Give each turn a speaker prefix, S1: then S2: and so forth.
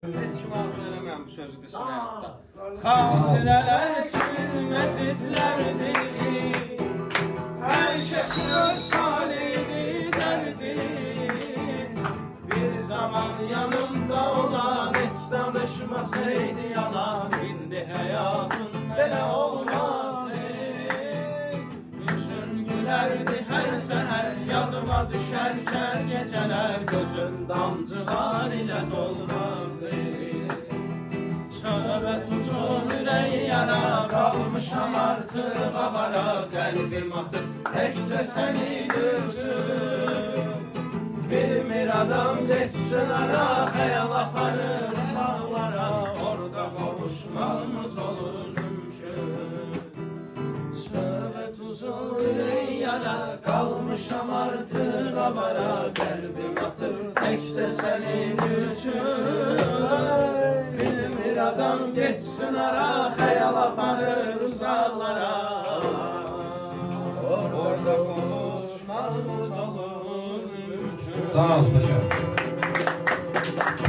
S1: Heç kim arzu eləməyəm bu sözü desin həyatda. Xatirələr silməz izlərdir, hər kəsin öz taleyini dərdin. Bir zaman yanımda olan heç danışmasaydı yalan, indi həyatın belə olmazdı. Yüzün gülərdi hər səhər, yadıma düşərkən gecələr, gözün damcılar ilə dolmazdı. Söhbət uzun ürək yara, qalmışam artıq avara, qəlbim atıb təkcə sənin üzün. Bilmir adam geçsin ara, xəyal aparır uzaqlara, orada qovuşmamız olur mümkün. Söhbət uzun ürək yara, qalmışam artıq avara, qəlbim atıb təkcə sənin üçün. Bilmir adam geçsin ara, xəyal aparır uzaqlara, orada qovuşmamız olur mümkün.
S2: Sağ ol paşa.